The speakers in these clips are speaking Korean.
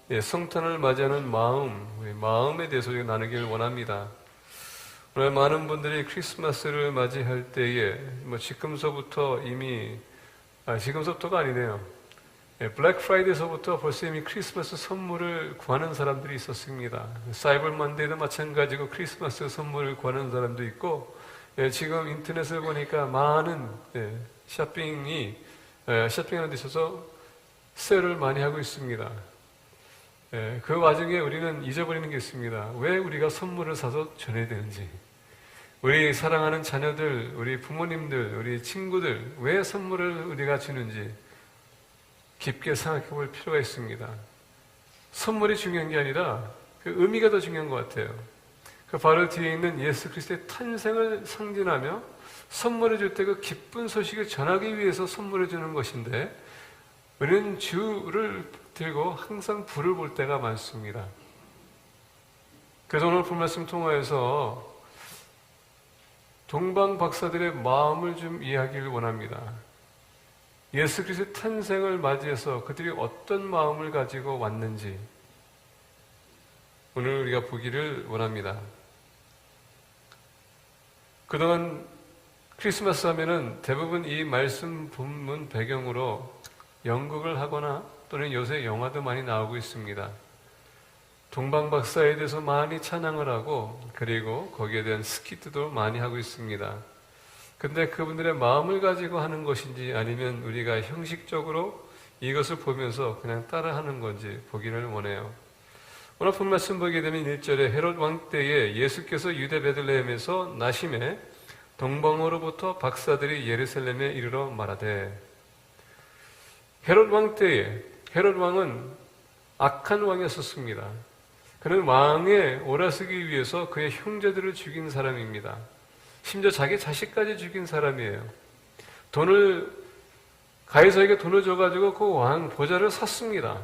성탄을 맞이하는 마음에 대해서 나누기를 원합니다. 오늘 많은 분들이 크리스마스를 맞이할 때에 지금서부터 지금서부터가 아니네요. 블랙 프라이데이서부터 벌써 이미 크리스마스 선물을 구하는 사람들이 있었습니다. 사이버 만데이도 마찬가지고 크리스마스 선물을 구하는 사람도 있고, 지금 인터넷을 보니까 많은 쇼핑하는 데 있어서 세일을 많이 하고 있습니다. 그 와중에 우리는 잊어버리는 게 있습니다. 왜 우리가 선물을 사서 전해야 되는지, 우리 사랑하는 자녀들, 우리 부모님들, 우리 친구들 왜 선물을 우리가 주는지 깊게 생각해 볼 필요가 있습니다. 선물이 중요한 게 아니라 그 의미가 더 중요한 것 같아요. 그 바로 뒤에 있는 예수 그리스도의 탄생을 상징하며 선물을 줄 때 그 기쁜 소식을 전하기 위해서 선물을 주는 것인데, 우리는 주를 들고 항상 불을 볼 때가 많습니다. 그래서 오늘 본 말씀 통하여서 동방 박사들의 마음을 좀 이해하기를 원합니다. 예수 그리스도의 탄생을 맞이해서 그들이 어떤 마음을 가지고 왔는지 오늘 우리가 보기를 원합니다. 그동안 크리스마스 하면은 대부분 이 말씀 본문 배경으로 연극을 하거나 또는 요새 영화도 많이 나오고 있습니다. 동방 박사에 대해서 많이 찬양을 하고, 그리고 거기에 대한 스키트도 많이 하고 있습니다. 근데 그분들의 마음을 가지고 하는 것인지 아니면 우리가 형식적으로 이것을 보면서 그냥 따라하는 건지 보기를 원해요. 오늘 본 말씀 보게 되면 1절에 헤롯 왕 때에 예수께서 유대 베들레헴에서 나심에 동방으로부터 박사들이 예루살렘에 이르러 말하되, 헤롯 왕 때에, 헤롯 왕은 악한 왕이었습니다. 그는 왕에 올라서기 위해서 그의 형제들을 죽인 사람입니다. 심지어 자기 자식까지 죽인 사람이에요. 가이사에게 돈을 줘가지고 그 왕 보좌를 샀습니다.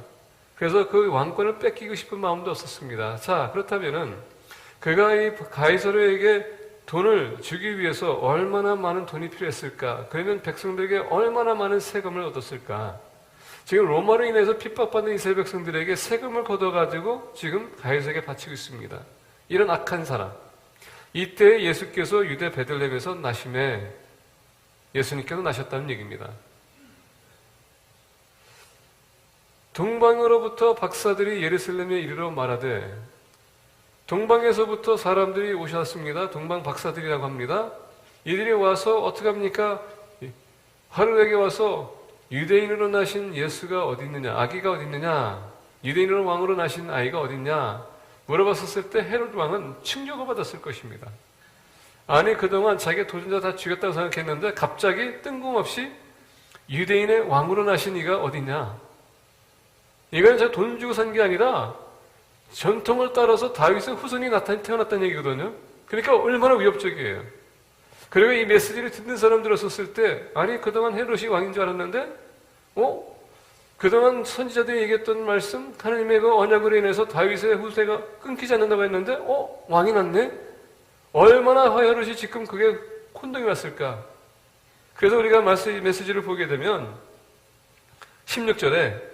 그래서 그 왕권을 뺏기고 싶은 마음도 없었습니다. 자, 그렇다면은 그가 이 가이사르에게 돈을 주기 위해서 얼마나 많은 돈이 필요했을까? 그러면 백성들에게 얼마나 많은 세금을 얻었을까? 지금 로마로 인해서 핍박받는 이스라엘 백성들에게 세금을 걷어가지고 지금 가이사에게 바치고 있습니다. 이런 악한 사람. 이때 예수께서 유대 베들레헴에서 나심에 예수님께서 나셨다는 얘기입니다. 동방으로부터 박사들이 예루살렘에 이르러 말하되, 동방에서부터 사람들이 오셨습니다. 동방 박사들이라고 합니다. 이들이 와서 어떻게 합니까? 하루에게 와서 유대인으로 나신 예수가 어디 있느냐, 아기가 어디 있느냐, 유대인으로 왕으로 나신 아이가 어디 있냐 물어봤었을 때 헤롯 왕은 충격을 받았을 것입니다. 아니, 그동안 자기 도전자 다 죽였다고 생각했는데 갑자기 뜬금없이 유대인의 왕으로 나신 이가 어디 있냐, 이건 제가 돈 주고 산 게 아니라 전통을 따라서 다윗의 후손이 태어났다는 얘기거든요. 그러니까 얼마나 위협적이에요. 그리고 이 메시지를 듣는 사람들 들었을 때, 아니, 그동안 헤롯이 왕인 줄 알았는데, 그동안 선지자들이 얘기했던 말씀, 하나님의 그 언약으로 인해서 다윗의 후세가 끊기지 않는다고 했는데, 왕이 났네? 얼마나 헤롯이 지금 그게 혼동이 왔을까? 그래서 우리가 메시지를 보게 되면, 16절에,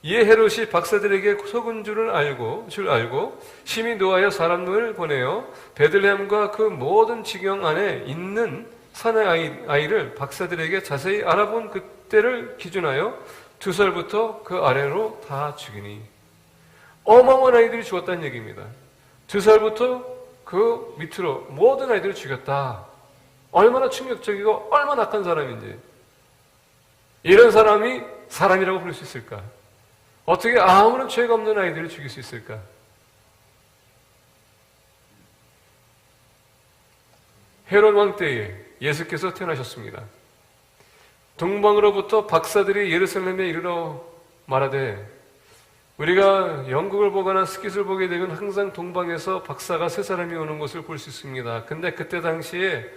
이에 헤롯이 박사들에게 속은 줄 알고 심히 노하여 사람을 보내어 베들레헴과 그 모든 지경 안에 있는 산의 아이를 박사들에게 자세히 알아본 그때를 기준하여 2살부터 그 아래로 다 죽이니. 어마어마한 아이들이 죽었다는 얘기입니다. 2살부터 그 밑으로 모든 아이들을 죽였다. 얼마나 충격적이고 얼마나 악한 사람인지. 이런 사람이 사람이라고 부를 수 있을까? 어떻게 아무런 죄가 없는 아이들을 죽일 수 있을까? 헤롯 왕 때에 예수께서 태어나셨습니다. 동방으로부터 박사들이 예루살렘에 이르러 말하되, 우리가 연극을 보거나 스킷을 보게 되면 항상 동방에서 박사가 3사람이 오는 것을 볼 수 있습니다. 근데 그때 당시에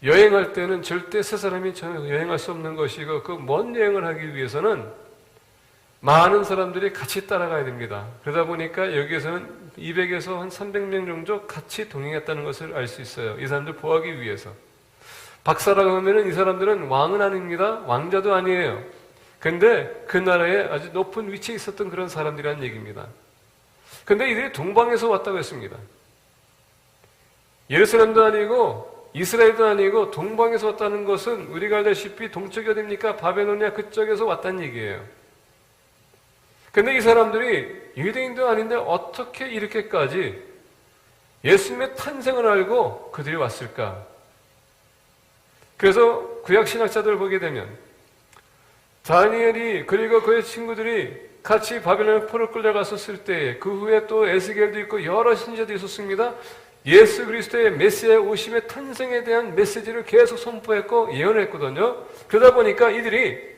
여행할 때는 절대 3사람이 여행할 수 없는 것이고, 그 먼 여행을 하기 위해서는 많은 사람들이 같이 따라가야 됩니다. 그러다 보니까 여기에서는 200에서 한 300명 정도 같이 동행했다는 것을 알 수 있어요. 이 사람들 보호하기 위해서. 박사라고 하면은 이 사람들은 왕은 아닙니다. 왕자도 아니에요. 근데 그 나라에 아주 높은 위치에 있었던 그런 사람들이라는 얘기입니다. 근데 이들이 동방에서 왔다고 했습니다. 예루살렘도 아니고 이스라엘도 아니고 동방에서 왔다는 것은 우리가 알다시피 동쪽이 어딥니까? 바벨로니아 그쪽에서 왔다는 얘기예요. 근데 이 사람들이 유대인도 아닌데 어떻게 이렇게까지 예수님의 탄생을 알고 그들이 왔을까? 그래서 구약 신학자들을 보게 되면 다니엘이 그리고 그의 친구들이 같이 바벨론 포로 끌려갔었을 때에 그 후에 또 에스겔도 있고 여러 신자들이 있었습니다. 예수 그리스도의 메시아의 오심의 탄생에 대한 메시지를 계속 선포했고 예언을 했거든요. 그러다 보니까 이들이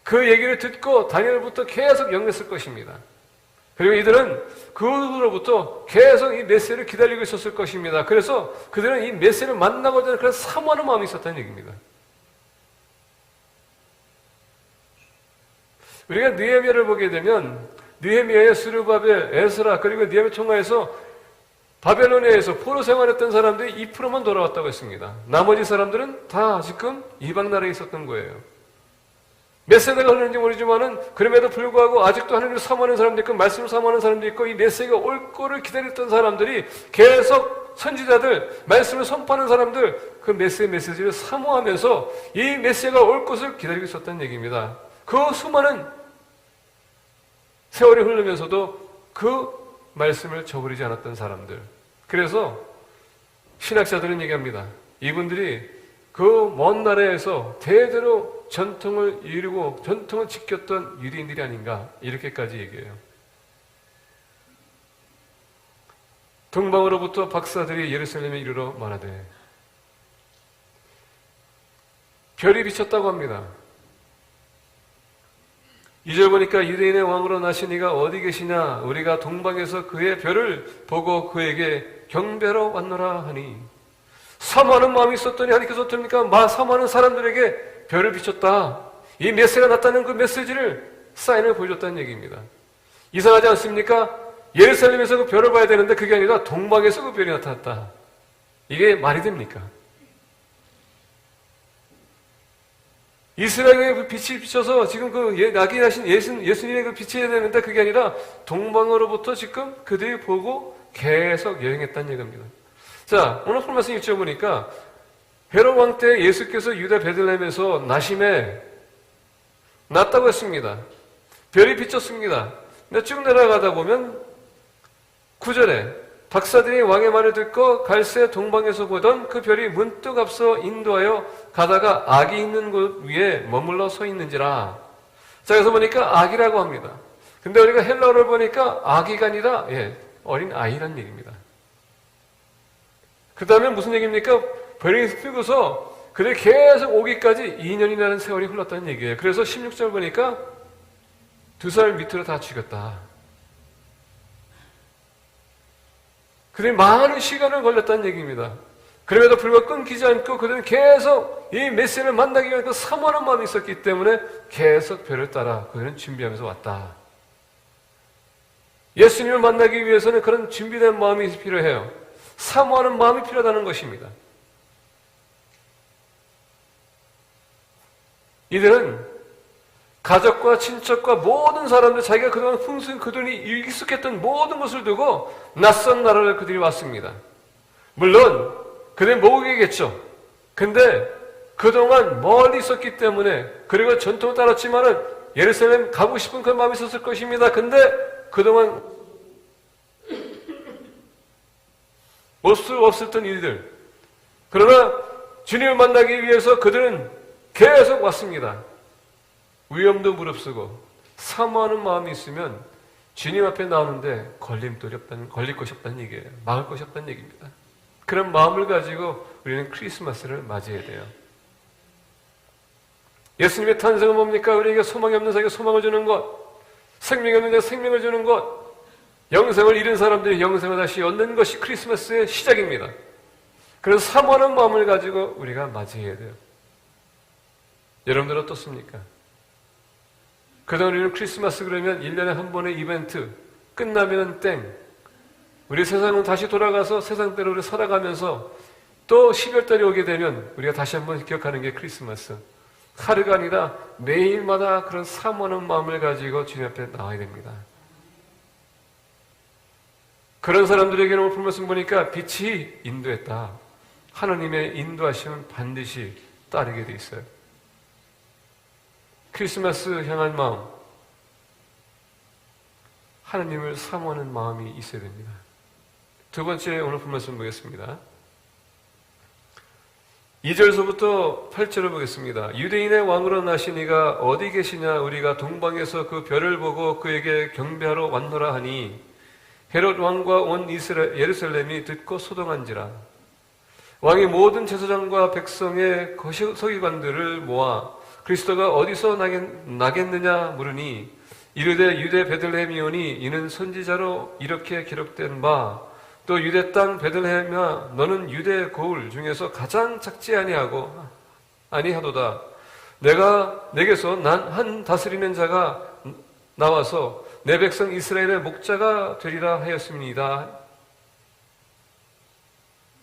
그 얘기를 듣고 다니엘부터 계속 영했을 것입니다. 그리고 이들은 그 후로부터 계속 이 메시아를 기다리고 있었을 것입니다. 그래서 그들은 이 메시아를 만나고자 하는 그런 사모하는 마음이 있었다는 얘기입니다. 우리가 느헤미야를 보게 되면 느헤미야의 스룹바벨, 에스라 그리고 느헤미야 총회에서 바벨로니아에서 포로 생활했던 사람들이 2%만 돌아왔다고 했습니다. 나머지 사람들은 다 지금 이방 나라에 있었던 거예요. 몇 세대가 흘렀는지 모르지만은 그럼에도 불구하고 아직도 하나님을 사모하는 사람도 있고 말씀을 사모하는 사람도 있고 이 메시아가 올 거를 기다렸던 사람들이 계속 선지자들, 말씀을 선포하는 사람들 그 메시아의 메시지를 사모하면서 이 메시아가 올 것을 기다리고 있었다는 얘기입니다. 그 수많은 세월이 흐르면서도 그 말씀을 저버리지 않았던 사람들. 그래서 신학자들은 얘기합니다. 이분들이 그 먼 나라에서 대대로 전통을 이루고 전통을 지켰던 유대인들이 아닌가 이렇게까지 얘기해요. 동방으로부터 박사들이 예루살렘에 이르러 말하되 별이 비쳤다고 합니다. 2절 보니까 유대인의 왕으로 나신 이가 어디 계시냐? 우리가 동방에서 그의 별을 보고 그에게 경배하러 왔노라 하니 사모하는 마음이 있었더니 하나님께서 어떻습니까? 사모하는 사람들에게 별을 비췄다. 이 메시아가 나타나는 그 메시지를 사인을 보여줬다는 얘기입니다. 이상하지 않습니까? 예루살렘에서 그 별을 봐야 되는데 그게 아니라 동방에서 그 별이 나타났다. 이게 말이 됩니까? 이스라엘의 그 빛이 비쳐서 지금 그 낙인하신 예수님의 그 빛이 해야 되는데 그게 아니라 동방으로부터 지금 그들이 보고 계속 여행했다는 얘기입니다. 자, 오늘 본 말씀 읽어보니까 헤롯 왕 때 예수께서 유다 베들레헴에서 나심에 났다고 했습니다. 별이 비쳤습니다. 근데 쭉 내려가다 보면 9절에 박사들이 왕의 말을 듣고 갈새 동방에서 보던 그 별이 문득 앞서 인도하여 가다가 악이 있는 곳 위에 머물러 서 있는지라. 자, 여기서 보니까 악이라고 합니다. 근데 우리가 헬라어를 보니까 악이가 아니라 어린 아이란 얘기입니다. 그 다음에 무슨 얘기입니까? 별이 뜨고서 그들이 계속 오기까지 2년이라는 세월이 흘렀다는 얘기예요. 그래서 16절 보니까 2살 밑으로 다 죽였다. 그들이 많은 시간을 걸렸다는 얘기입니다. 그럼에도 불구하고 끊기지 않고 그들은 계속 이 메시아를 만나기 위해 그 사모하는 마음이 있었기 때문에 계속 별을 따라 그들은 준비하면서 왔다. 예수님을 만나기 위해서는 그런 준비된 마음이 필요해요. 사모하는 마음이 필요하다는 것입니다. 이들은 가족과 친척과 모든 사람들, 자기가 그동안 그들이 익숙했던 모든 것을 두고 낯선 나라를 그들이 왔습니다. 물론 그들이 모국이겠죠. 근데 그동안 멀리 있었기 때문에 그리고 전통을 따랐지만은 예루살렘 가고 싶은 그런 마음이 있었을 것입니다. 근데 그동안 올 수 없었던 일들. 그러나 주님을 만나기 위해서 그들은 계속 왔습니다. 위험도 무릅쓰고 사모하는 마음이 있으면 주님 앞에 나오는데 걸릴 것이 없다는 얘기예요. 막을 것이 없다는 얘기입니다. 그런 마음을 가지고 우리는 크리스마스를 맞이해야 돼요. 예수님의 탄생은 뭡니까? 우리에게 소망이 없는 자에게 소망을 주는 것, 생명이 없는 자에게 생명을 주는 것, 영생을 잃은 사람들이 영생을 다시 얻는 것이 크리스마스의 시작입니다. 그래서 사모하는 마음을 가지고 우리가 맞이해야 돼요. 여러분들 어떻습니까? 그동안 우리는 크리스마스 그러면 1년에 한 번의 이벤트, 끝나면 땡. 우리 세상은 다시 돌아가서 세상대로 우리 살아가면서 또 12월달이 오게 되면 우리가 다시 한번 기억하는 게 크리스마스. 하루가 아니라 매일마다 그런 사모하는 마음을 가지고 주님 앞에 나와야 됩니다. 그런 사람들에게는 오늘 말씀 보니까 빛이 인도했다. 하나님의 인도하심은 반드시 따르게 돼 있어요. 크리스마스 향한 마음, 하나님을 사모하는 마음이 있어야 됩니다. 두 번째 오늘 말씀 보겠습니다. 2절서부터 8절을 보겠습니다. 유대인의 왕으로 나신 이가 어디 계시냐? 우리가 동방에서 그 별을 보고 그에게 경배하러 왔노라 하니 헤롯 왕과 온 예루살렘이 듣고 소동한지라. 왕이 모든 제사장과 백성의 서기관들을 모아 그리스도가 어디서 나겠느냐 물으니 이르되 유대 베들레헴이오니 이는 선지자로 이렇게 기록된 바 또 유대 땅 베들레헴아 너는 유대 고을 중에서 가장 작지 아니하도다. 내게서 난 한 다스리는 자가 나와서 내 백성 이스라엘의 목자가 되리라 하였습니다.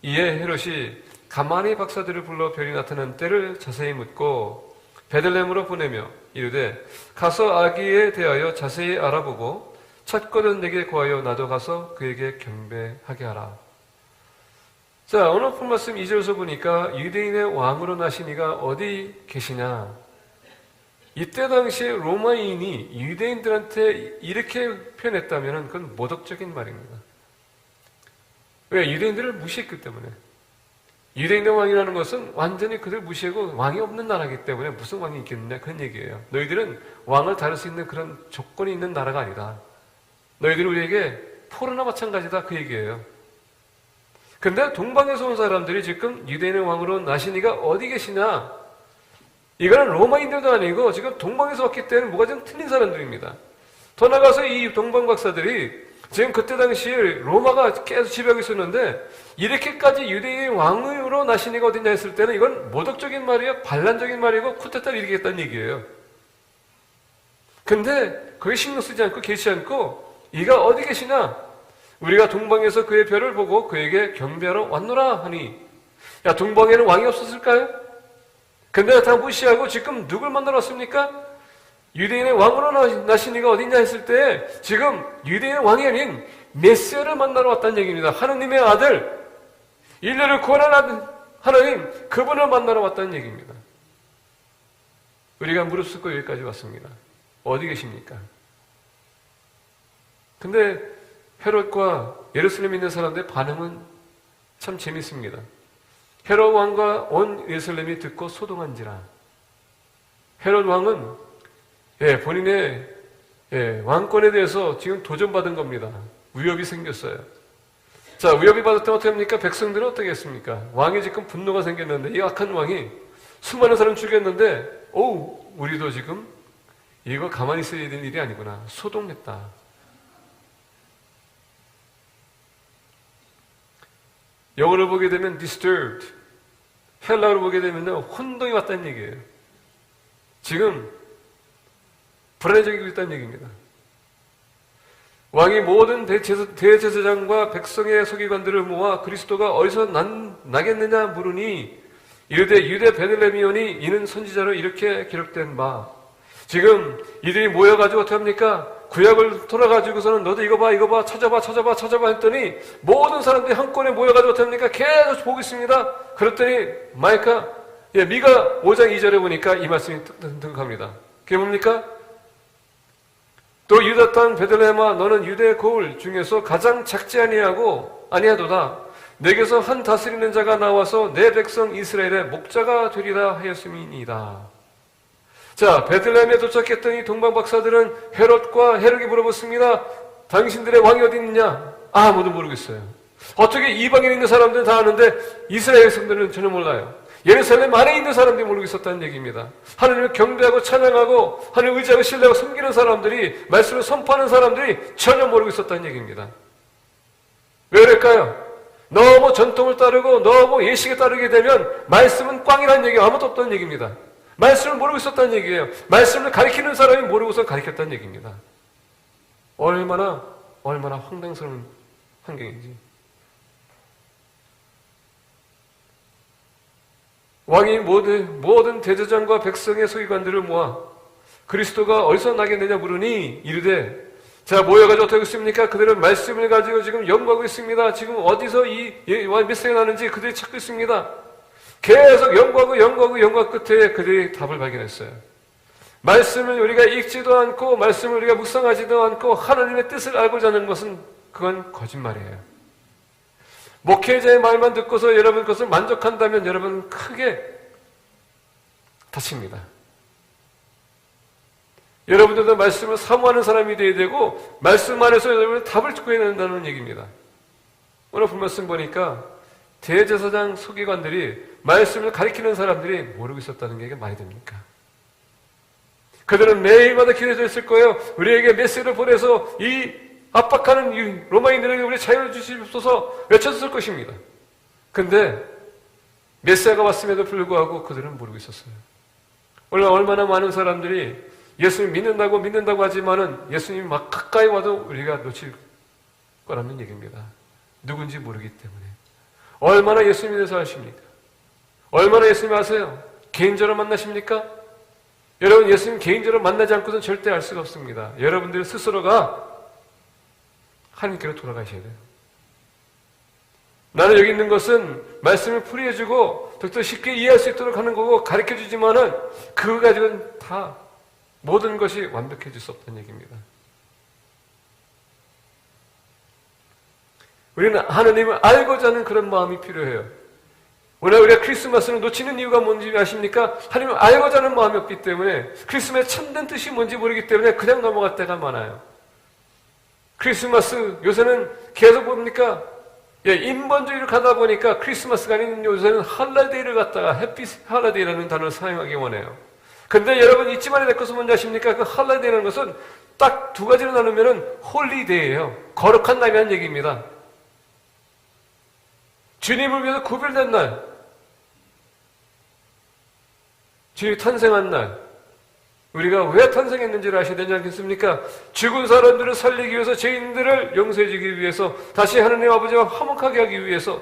이에 헤롯이 가만히 박사들을 불러 별이 나타난 때를 자세히 묻고 베들레헴으로 보내며 이르되 가서 아기에 대하여 자세히 알아보고 찾거든 내게 구하여 나도 가서 그에게 경배하게 하라. 자, 오늘 본 말씀 2절에서 보니까 유대인의 왕으로 나신 이가 어디 계시냐? 이때 당시에 로마인이 유대인들한테 이렇게 표현했다면 그건 모독적인 말입니다. 왜? 유대인들을 무시했기 때문에. 유대인의 왕이라는 것은 완전히 그들 무시하고 왕이 없는 나라이기 때문에 무슨 왕이 있겠느냐 그런 얘기예요. 너희들은 왕을 다룰 수 있는 그런 조건이 있는 나라가 아니다. 너희들이 우리에게 포로나 마찬가지다 그 얘기예요. 근데 동방에서 온 사람들이 지금 유대인의 왕으로 나신 이가 어디 계시냐? 이거는 로마인들도 아니고 지금 동방에서 왔기 때문에 뭐가 좀 틀린 사람들입니다. 더 나가서 이 동방 박사들이 지금 그때 당시에 로마가 계속 지배하고 있었는데 이렇게까지 유대인의 왕으로 나신 이가 어디냐 했을 때는 이건 모독적인 말이에요. 반란적인 말이고 쿠데타를 일으키겠다는 얘기예요. 근데 그게 신경 쓰지 않고 계시지 않고 이가 어디 계시냐? 우리가 동방에서 그의 별을 보고 그에게 경배하러 왔노라 하니 야 동방에는 왕이 없었을까요? 근데 다 무시하고 지금 누굴 만나러 왔습니까? 유대인의 왕으로 나신 이가 어디냐 했을 때 지금 유대인의 왕이 아닌 메시아를 만나러 왔다는 얘기입니다. 하느님의 아들, 인류를 구원하는 하나님, 그분을 만나러 왔다는 얘기입니다. 우리가 무릅쓰고 여기까지 왔습니다. 어디 계십니까? 근데 헤롯과 예루살렘에 있는 사람들의 반응은 참 재밌습니다. 헤롯 왕과 온 예루살렘이 듣고 소동한지라. 헤롯 왕은 본인의 왕권에 대해서 지금 도전받은 겁니다. 위협이 생겼어요. 자, 위협이 받았다면 어떻게 합니까? 백성들은 어떻게 했습니까? 왕이 지금 분노가 생겼는데 이 악한 왕이 수많은 사람 죽였는데 우리도 지금 이거 가만히 있어야 되는 일이 아니구나. 소동했다. 영어를 보게 되면 disturbed, 헬라어를 보게 되면 혼동이 왔다는 얘기예요. 지금 불안해지고 있다는 얘기입니다. 왕이 모든 대제사장과 백성의 서기관들을 모아 그리스도가 어디서 나겠느냐 물으니 이르되 유대 베들레헴이오니 이는 선지자로 이렇게 기록된 바. 지금 이들이 모여가지고 어떻게 합니까? 구약을 돌아가지고서는 너도 이거 봐 찾아봐 했더니 모든 사람들이 한꺼번에 모여가지고 어떻게 합니까? 계속 보고 있습니다. 그랬더니 미가 5장 2절에 보니까 이 말씀이 등극합니다. 그게 뭡니까? 또 유다 땅 베들레헴아 너는 유대 고을 중에서 가장 작지 아니하도다. 내게서 한 다스리는 자가 나와서 내 백성 이스라엘의 목자가 되리라 하였음이니이다. 자, 베들레헴에 도착했더니 동방 박사들은 헤롯이 물어봤습니다. 당신들의 왕이 어디 있느냐? 아무도 모르겠어요. 어떻게 이방인에 있는 사람들은 다 아는데 이스라엘 백성들은 전혀 몰라요. 예루살렘 안에 있는 사람들이 모르고 있었다는 얘기입니다. 하나님을 경배하고 찬양하고 하나님을 의지하고 신뢰하고 섬기는 사람들이, 말씀을 선포하는 사람들이 전혀 모르고 있었다는 얘기입니다. 왜 그럴까요? 너무 전통을 따르고 너무 예식에 따르게 되면 말씀은 꽝이라는 얘기가 아무것도 없다는 얘기입니다. 말씀을 모르고 있었다는 얘기예요. 말씀을 가르치는 사람이 모르고서 가르쳤다는 얘기입니다. 얼마나 황당스러운 환경인지. 왕이 모든 대제장과 백성의 서기관들을 모아 그리스도가 어디서 나겠느냐 물으니 이르되 자 모여가지고 어떻게 있습니까? 그들은 말씀을 가지고 지금 연구하고 있습니다. 지금 어디서 이 메시지가 나는지 그들이 찾고 있습니다. 계속 연구하고 끝에 그들이 답을 발견했어요. 말씀을 우리가 읽지도 않고 말씀을 우리가 묵상하지도 않고 하나님의 뜻을 알고자 하는 것은 그건 거짓말이에요. 목회자의 말만 듣고서 여러분 것을 만족한다면 여러분 크게 다칩니다. 여러분들도 말씀을 사모하는 사람이 되어야 되고 말씀 안에서 여러분은 답을 구해야 된다는 얘기입니다. 오늘 본 말씀 보니까 대제사장 서기관들이 말씀을 가리키는 사람들이 모르고 있었다는 게 이게 말이 됩니까? 그들은 매일마다 기도해져 있을 거예요. 우리에게 메시지를 보내서 이 압박하는 이 로마인들에게 우리 자유를 주시옵소서 외쳤을 것입니다. 근데 메시아가 왔음에도 불구하고 그들은 모르고 있었어요. 오늘 얼마나 많은 사람들이 예수님 믿는다고 하지만은 예수님이 막 가까이 와도 우리가 놓칠 거라는 얘기입니다. 누군지 모르기 때문에. 얼마나 예수님에 대해서 아십니까? 얼마나 예수님 아세요? 개인적으로 만나십니까? 여러분 예수님 개인적으로 만나지 않고서는 절대 알 수가 없습니다. 여러분들 스스로가 하나님께로 돌아가셔야 돼요. 나는 여기 있는 것은 말씀을 풀이해주고 더욱더 쉽게 이해할 수 있도록 하는 거고 가르쳐주지만은 그거 가지고는 다 모든 것이 완벽해질 수 없다는 얘기입니다. 우리는 하나님을 알고자 하는 그런 마음이 필요해요. 오늘 우리가 크리스마스를 놓치는 이유가 뭔지 아십니까? 하나님을 알고자 하는 마음이 없기 때문에 크리스마스의 참된 뜻이 뭔지 모르기 때문에 그냥 넘어갈 때가 많아요. 크리스마스 요새는 계속 뭡니까? 인본주의를 가다 보니까 크리스마스가 아닌 요새는 할라데이를 갖다가 해피 할라데이라는 단어를 사용하기 원해요. 근데 여러분 잊지 말아야 될 것은 뭔지 아십니까? 그 할라데이라는 것은 딱 두 가지로 나누면은 홀리데이예요. 거룩한 날이라는 얘기입니다. 주님을 위해서 구별된 날, 주님이 탄생한 날, 우리가 왜 탄생했는지를 아셔야 되지 않겠습니까? 죽은 사람들을 살리기 위해서, 죄인들을 용서해 주기 위해서, 다시 하나님 아버지와 화목하게 하기 위해서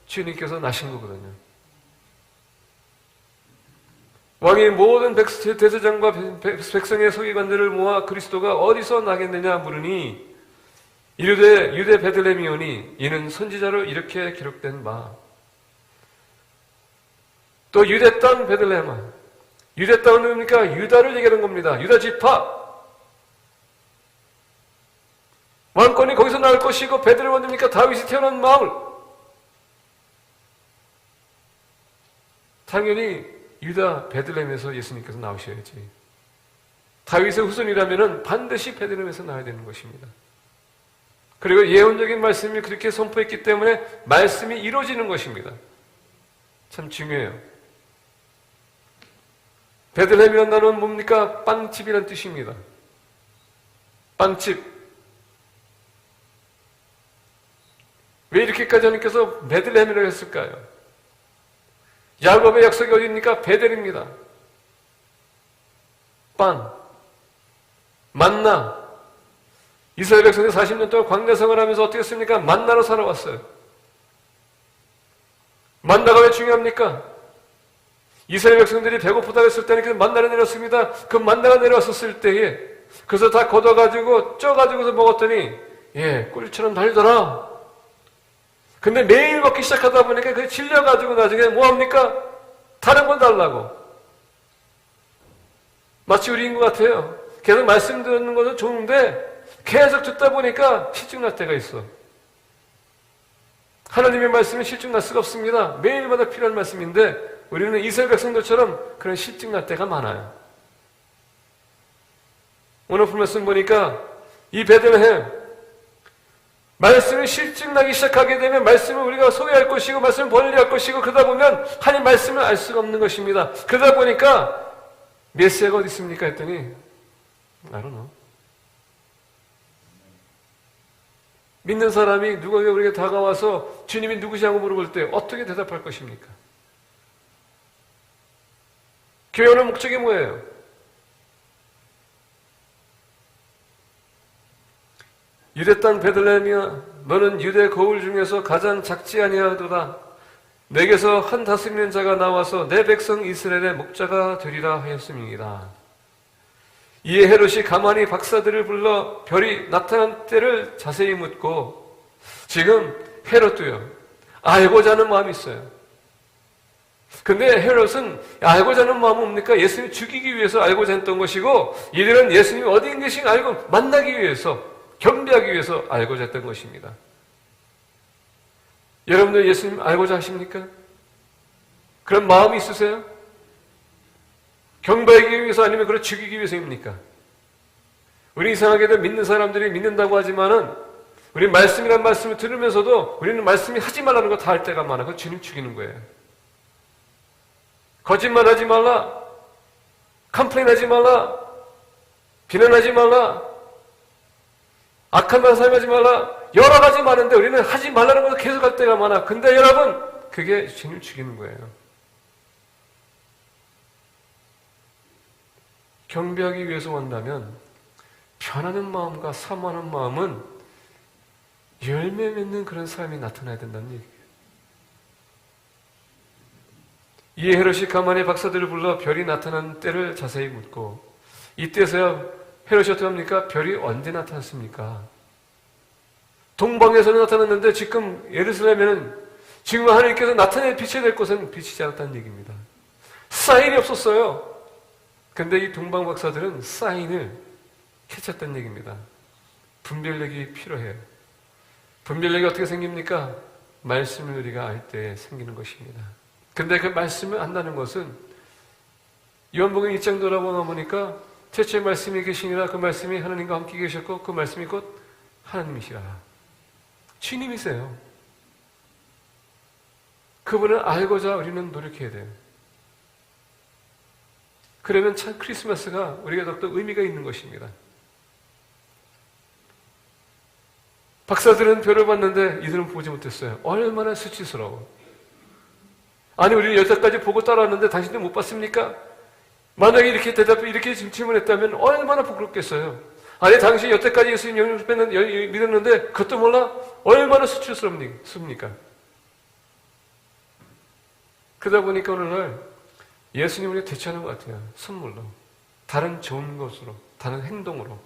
주님께서 나신 거거든요. 왕이 모든 대제장과 백성의 서기관들을 모아 그리스도가 어디서 나겠느냐 물으니 이르되 유대 베들레헴이오니 이는 선지자로 이렇게 기록된 바. 또 유대 땅 베들레헴아. 유대 땅은 뭡니까? 유다를 얘기하는 겁니다. 유다 지파. 왕권이 거기서 나올 것이고 베들레헴은 뭡니까? 다윗이 태어난 마을. 당연히 유다 베들레헴에서 예수님께서 나오셔야지. 다윗의 후손이라면 반드시 베들레헴에서 나와야 되는 것입니다. 그리고 예언적인 말씀이 그렇게 선포했기 때문에 말씀이 이루어지는 것입니다. 참 중요해요. 베들레헴이라는 단어는 뭡니까? 빵집이라는 뜻입니다. 빵집. 왜 이렇게까지 하나님께서 베들레헴이라고 했을까요? 야곱의 약속이 어디입니까? 베델입니다. 빵, 만나. 이스라엘 백성이 40년 동안 광야 생활을 하면서 어떻게 했습니까? 만나로 살아왔어요. 만나가 왜 중요합니까? 이스라엘 백성들이 배고프다고 했을 때는 그 만나를 내렸습니다. 그 만나가 내려왔었을 때에 그래서 다 걷어가지고 쪄가지고서 먹었더니 꿀처럼 달더라. 근데 매일 먹기 시작하다 보니까 그게 질려가지고 나중에 뭐합니까? 다른 건 달라고. 마치 우리인 것 같아요. 계속 말씀 듣는 것은 좋은데 계속 듣다 보니까 실증날 때가 있어. 하나님의 말씀은 실증날 수가 없습니다. 매일마다 필요한 말씀인데 우리는 이스라엘 백성들처럼 그런 실증날 때가 많아요. 오늘 본 말씀 보니까 이 베들레헴 말씀이 실증나기 시작하게 되면 말씀을 우리가 소유할 것이고 말씀을 번리할 것이고 그러다 보면 하나님 말씀을 알 수가 없는 것입니다. 그러다 보니까 메시아가 어디 있습니까? 했더니 I don't know. 믿는 사람이 누구에게 우리에게 다가와서 주님이 누구시냐고 물어볼 때 어떻게 대답할 것입니까? 교회 오는 목적이 뭐예요? 유대 땅 베들레헴이야 너는 유대 거울 중에서 가장 작지 아니하도다. 내게서 한 다스리는 자가 나와서 내 백성 이스라엘의 목자가 되리라 하였음이니라. 이에 헤롯이 가만히 박사들을 불러 별이 나타난 때를 자세히 묻고, 지금 헤롯도요 알고자 하는 마음이 있어요. 근데 헤롯은 알고자 하는 마음은 뭡니까? 예수님을 죽이기 위해서 알고자 했던 것이고, 이들은 예수님이 어디 계신 알고 만나기 위해서, 경배하기 위해서 알고자 했던 것입니다. 여러분들 예수님 알고자 하십니까? 그런 마음이 있으세요? 경배하기 위해서 아니면 그걸 죽이기 위해서입니까? 우리 이상하게도 믿는 사람들이 믿는다고 하지만은 우리 말씀이란 말씀을 들으면서도 우리는 말씀이 하지 말라는 거 다 할 때가 많아. 그거 주님 죽이는 거예요. 거짓말하지 말라, 컴플레인하지 말라, 비난하지 말라, 악한 말 사용하지 말라, 여러 가지 많은데 우리는 하지 말라는 것을 계속 할 때가 많아. 근데 여러분, 그게 주님 죽이는 거예요. 경배하기 위해서 한다면 변하는 마음과 사모하는 마음은 열매 맺는 그런 삶이 나타나야 된다는 얘기예요. 이에 헤롯이 가만히 박사들을 불러 별이 나타난 때를 자세히 묻고, 이때서야 헤롯이 어떻게 합니까? 별이 언제 나타났습니까? 동방에서 나타났는데 지금 예루살렘에는 지금 하나님께서 나타내 비춰야 될 곳은 비치지 않았다는 얘기입니다. 사인이 없었어요. 근데 이 동방 박사들은 사인을 캐쳤다는 얘기입니다. 분별력이 필요해요. 분별력이 어떻게 생깁니까? 말씀을 우리가 알 때 생기는 것입니다. 근데 그 말씀을 안다는 것은 요한복음 1장 돌아보니까 최초의 말씀이 계시니라, 그 말씀이 하나님과 함께 계셨고 그 말씀이 곧 하나님이시라. 주님이세요. 그분을 알고자 우리는 노력해야 돼요. 그러면 참 크리스마스가 우리가 더욱더 의미가 있는 것입니다. 박사들은 별을 봤는데 이들은 보지 못했어요. 얼마나 수치스러워. 아니, 우리는 여태까지 보고 따라왔는데 당신들 못 봤습니까? 만약에 이렇게 이렇게 질문했다면 얼마나 부끄럽겠어요. 아니, 당신이 여태까지 예수님 영접했는데, 믿었는데 그것도 몰라? 얼마나 수치스럽습니까? 그러다 보니까 오늘날 예수님을 우리가 대체하는 것 같아요. 선물로, 다른 좋은 것으로, 다른 행동으로.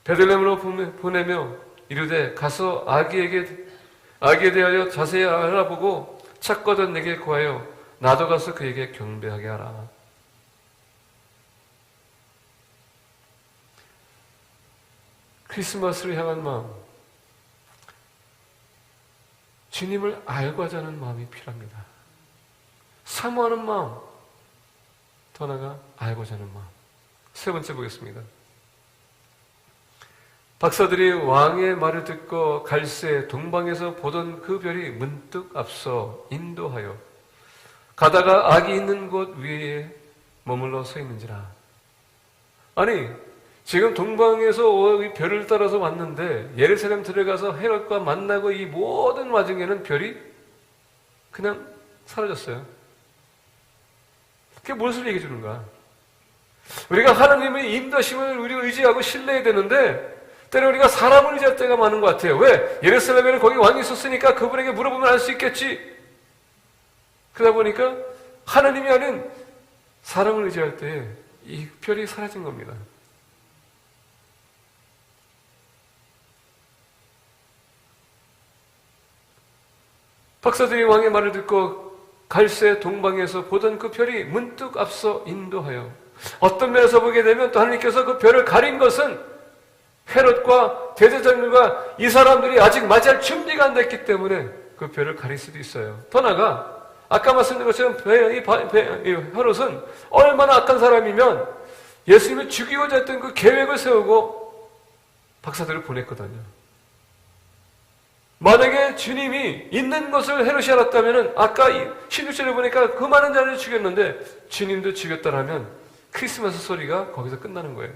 베들레헴으로 보내며 이르되 가서 아기에 대하여 자세히 알아보고 찾거든 내게 구하여 나도 가서 그에게 경배하게 하라. 크리스마스를 향한 마음, 주님을 알고자 하는 마음이 필요합니다. 사모하는 마음, 더 나아가 알고자 하는 마음. 세 번째 보겠습니다. 박사들이 왕의 말을 듣고 갈새 동방에서 보던 그 별이 문득 앞서 인도하여 가다가 악이 있는 곳 위에 머물러 서 있는지라. 아니, 지금 동방에서 이 별을 따라서 왔는데 예루살렘 들어가서 헤롯과 만나고 이 모든 와중에는 별이 그냥 사라졌어요. 그게 무엇을 얘기해 주는가? 우리가 하나님의 인도심을 우리가 의지하고 신뢰해야 되는데 때로 우리가 사람을 의지할 때가 많은 것 같아요. 왜? 예루살렘에는 거기 왕이 있었으니까 그분에게 물어보면 알 수 있겠지. 그러다 보니까 하나님이 아닌 사람을 의지할 때 이 별이 사라진 겁니다. 박사들이 왕의 말을 듣고 갈새 동방에서 보던 그 별이 문득 앞서 인도하여, 어떤 면에서 보게 되면 또 하나님께서 그 별을 가린 것은 헤롯과 대제사장들과 이 사람들이 아직 맞이할 준비가 안 됐기 때문에 그 별을 가릴 수도 있어요. 더 나아가 아까 말씀드린 것처럼 헤롯은 얼마나 악한 사람이면 예수님을 죽이고자 했던 그 계획을 세우고 박사들을 보냈거든요. 만약에 주님이 있는 것을 헤롯이 알았다면 아까 16절에 보니까 그 많은 자를 죽였는데 주님도 죽였다라면 크리스마스 소리가 거기서 끝나는 거예요.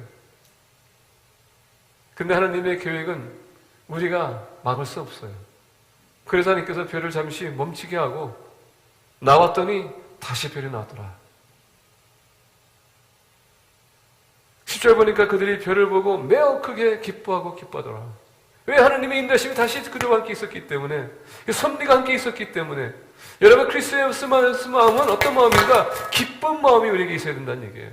근데 하나님의 계획은 우리가 막을 수 없어요. 그래서 하나님께서 별을 잠시 멈추게 하고 나왔더니 다시 별이 나왔더라. 10절 보니까 그들이 별을 보고 매우 크게 기뻐하더라. 왜? 하나님의 인도하심이 다시 그들과 함께 있었기 때문에, 섭리가 함께 있었기 때문에. 여러분, 그리스도의 마음은 어떤 마음인가? 기쁜 마음이 우리에게 있어야 된다는 얘기예요.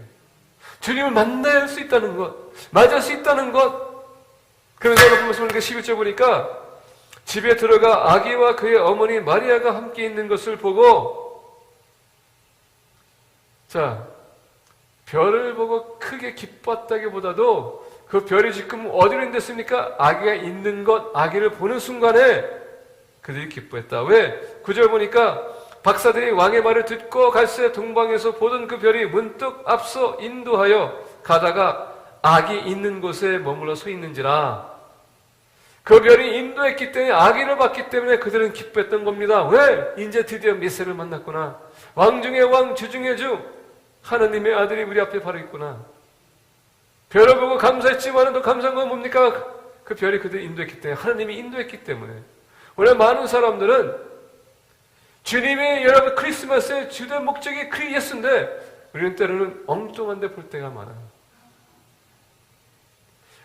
주님을 만날 수 있다는 것, 맞을 수 있다는 것. 그래서 여러분 말씀을 11절 보니까 집에 들어가 아기와 그의 어머니 마리아가 함께 있는 것을 보고, 자, 별을 보고 크게 기뻤다기보다도 그 별이 지금 어디로 인됐습니까? 아기가 있는 것, 아기를 보는 순간에 그들이 기뻐했다. 왜? 9절 보니까 박사들이 왕의 말을 듣고 갈새 동방에서 보던 그 별이 문득 앞서 인도하여 가다가 아기 있는 곳에 머물러 서 있는지라. 그 별이 인도했기 때문에, 아기를 봤기 때문에 그들은 기뻐했던 겁니다. 왜? 이제 드디어 메시아를 만났구나. 왕 중의 왕, 주 중의 주, 하나님의 아들이 우리 앞에 바로 있구나. 별을 보고 감사했지만 더 감사한 건 뭡니까? 그 별이 그들을 인도했기 때문에, 하나님이 인도했기 때문에. 오늘 많은 사람들은 주님의, 여러분, 크리스마스의 주된 목적이 그 예수인데 우리는 때로는 엉뚱한 데 볼 때가 많아요.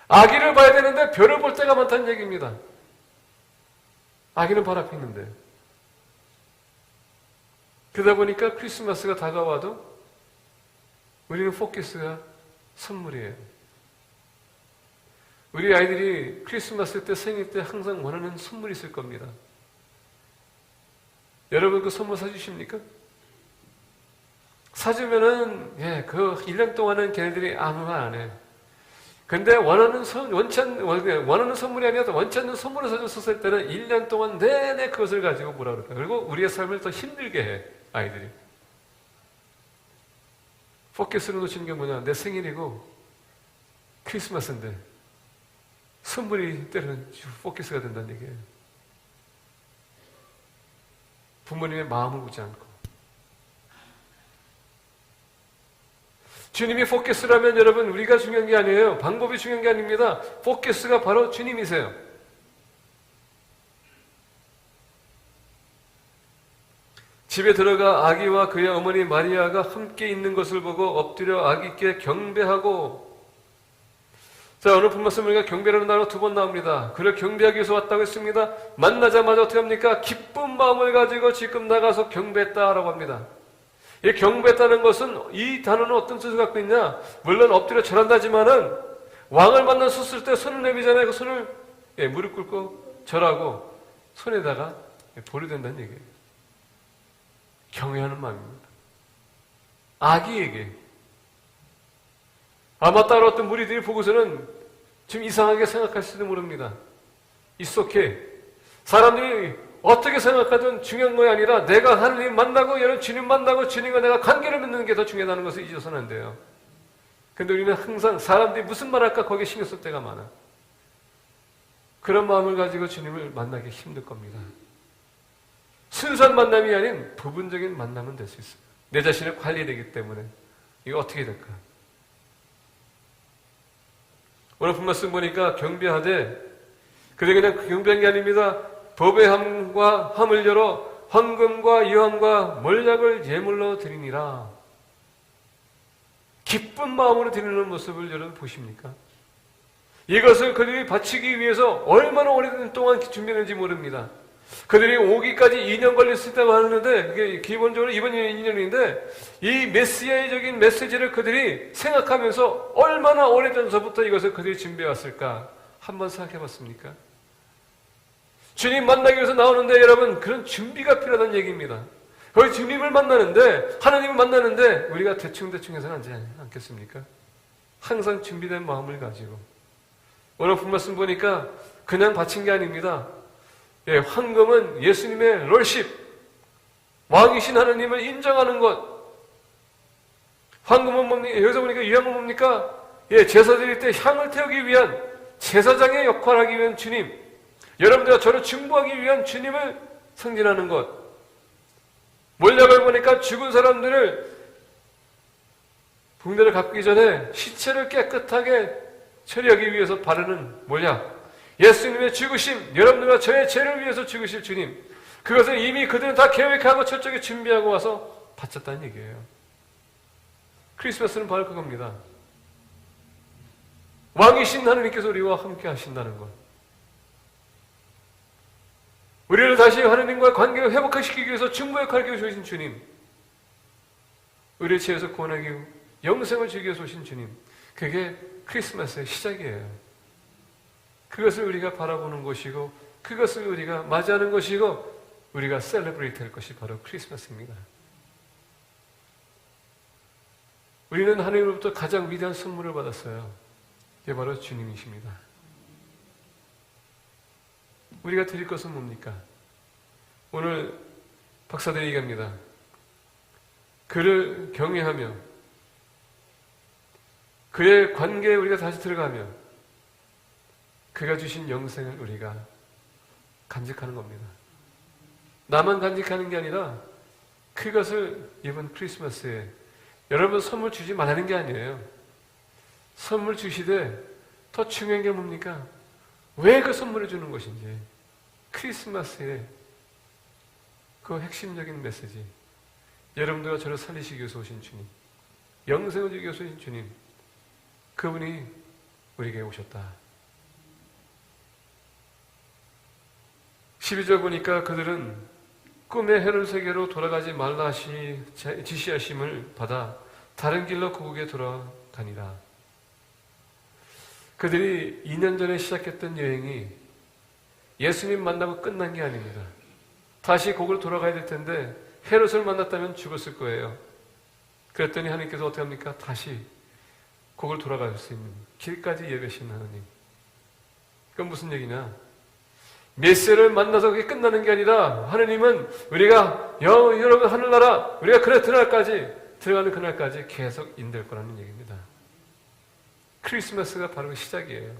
아기를 봐야 되는데 별을 볼 때가 많다는 얘기입니다. 아기는 바로 앞에 있는데. 그러다 보니까 크리스마스가 다가와도 우리는 포커스가 선물이에요. 우리 아이들이 크리스마스 때, 생일 때 항상 원하는 선물이 있을 겁니다. 여러분 그 선물 사주십니까? 사주면은, 그 1년 동안은 걔네들이 아무 말 안 해. 근데 원하는 선물이 아니라 원치 않는 선물을 사줬을 때는 1년 동안 내내 그것을 가지고 뭐라 그럴까. 그리고 우리의 삶을 더 힘들게 해, 아이들이. 포커스를 놓치는 게 뭐냐? 내 생일이고 크리스마스인데 선물이 때로는 포커스가 된다는 얘기예요. 부모님의 마음을 보지 않고. 주님이 포커스라면 여러분, 우리가 중요한 게 아니에요. 방법이 중요한 게 아닙니다. 포커스가 바로 주님이세요. 집에 들어가 아기와 그의 어머니 마리아가 함께 있는 것을 보고 엎드려 아기께 경배하고. 자, 오늘 본말씀 우리가 경배라는 단어가 2번 나옵니다. 그를 경배하기 위해서 왔다고 했습니다. 만나자마자 어떻게 합니까? 기쁜 마음을 가지고 지금 나가서 경배했다라고 합니다. 이 경배했다는 것은, 이 단어는 어떤 뜻을 갖고 있냐? 물론 엎드려 절한다지만은 왕을 만났을 때 손을 내미잖아요. 그 손을 무릎 꿇고 절하고 손에다가 볼이 된다는 얘기예요. 경외하는 마음입니다. 아기에게. 아마 따로 어떤 무리들이 보고서는 좀 이상하게 생각할지도 모릅니다. It's okay. 사람들이 어떻게 생각하든 중요한 것이 아니라 내가 하나님 만나고, 여러분 주님 만나고 주님과 내가 관계를 맺는 게 더 중요하다는 것을 잊어서는 안 돼요. 근데 우리는 항상 사람들이 무슨 말 할까 거기에 신경 쓸 때가 많아. 그런 마음을 가지고 주님을 만나기 힘들 겁니다. 순수한 만남이 아닌 부분적인 만남은 될 수 있어요. 내 자신을 관리되기 때문에. 이거 어떻게 될까? 오늘 본말씀 보니까 경배하되, 그게 그냥 경배한 게 아닙니다. 법의 함과 함을 열어 황금과 유황과 몰약을 예물로 드리니라. 기쁜 마음으로 드리는 모습을 여러분 보십니까? 이것을 그들이 바치기 위해서 얼마나 오랜 동안 준비했는지 모릅니다. 그들이 오기까지 2년 걸렸을 때고 하는데, 그게 기본적으로 이번 2년인데, 이 메시아적인 메시지를 그들이 생각하면서 얼마나 오래전서부터 이것을 그들이 준비해왔을까? 한번 생각해 봤습니까? 주님 만나기 위해서 나오는데 여러분, 그런 준비가 필요하다는 얘기입니다. 거기 주님을 만나는데, 하나님을 만나는데 우리가 대충대충 해서는 안 되지 않겠습니까? 항상 준비된 마음을 가지고. 오늘 본 말씀 보니까 그냥 바친 게 아닙니다. 황금은 예수님의 롤십, 왕이신 하나님을 인정하는 것. 황금은 뭡니까? 여기서 보니까 유향은 뭡니까? 제사 드릴 때 향을 태우기 위한 제사장의 역할을 하기 위한 주님, 여러분들과 저를 중보하기 위한 주님을 상징하는 것. 몰약을 보니까 죽은 사람들을, 붕대를 갚기 전에 시체를 깨끗하게 처리하기 위해서 바르는 몰약. 예수님의 죽으심, 여러분들과 저의 죄를 위해서 죽으실 주님, 그것을 이미 그들은 다 계획하고 철저하게 준비하고 와서 바쳤다는 얘기예요. 크리스마스는 바로 그겁니다. 왕이신 하나님께서 우리와 함께 하신다는 것. 우리를 다시 하나님과 관계를 회복시키기 위해서 중보 역할을 해주신 주님, 우리의 죄에서 구원하기 위해 영생을 주기 위해서 오신 주님, 그게 크리스마스의 시작이에요. 그것을 우리가 바라보는 것이고, 그것을 우리가 맞이하는 것이고, 우리가 셀레브레이트 할 것이 바로 크리스마스입니다. 우리는 하나님으로부터 가장 위대한 선물을 받았어요. 그게 바로 주님이십니다. 우리가 드릴 것은 뭡니까? 오늘 박사들이 얘기합니다. 그를 경외하며 그의 관계에 우리가 다시 들어가며 그가 주신 영생을 우리가 간직하는 겁니다. 나만 간직하는 게 아니라 그것을 이번 크리스마스에 여러분 선물 주지 말라는 게 아니에요. 선물 주시되 더 중요한 게 뭡니까? 왜 그 선물을 주는 것인지, 크리스마스의 그 핵심적인 메시지, 여러분들과 저를 살리시기 위해서 오신 주님, 영생을 주기 위해서 오신 주님, 그분이 우리에게 오셨다. 12절 보니까 그들은 꿈의 헤론 세계로 돌아가지 말라 지시하심을 받아 다른 길로 고국에 돌아가니라. 그들이 2년 전에 시작했던 여행이 예수님 만나고 끝난 게 아닙니다. 다시 고국으로 돌아가야 될 텐데 헤롯을 만났다면 죽었을 거예요. 그랬더니 하나님께서 어떻게 합니까? 다시 고국으로 돌아갈 수 있는 길까지 예배하신 하나님. 그건 무슨 얘기냐? 메시아를 만나서 그게 끝나는 게 아니라 하나님은 우리가 여러분 하늘나라 우리가 들어가는 그날까지 계속 인도할 거라는 얘기입니다. 크리스마스가 바로 시작이에요.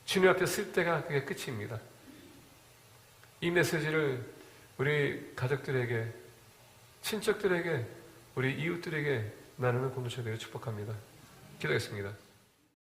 주님 앞에 쓸 때가 그게 끝입니다. 이 메시지를 우리 가족들에게, 친척들에게, 우리 이웃들에게 나누는 공동체 되어 축복합니다. 기도하겠습니다.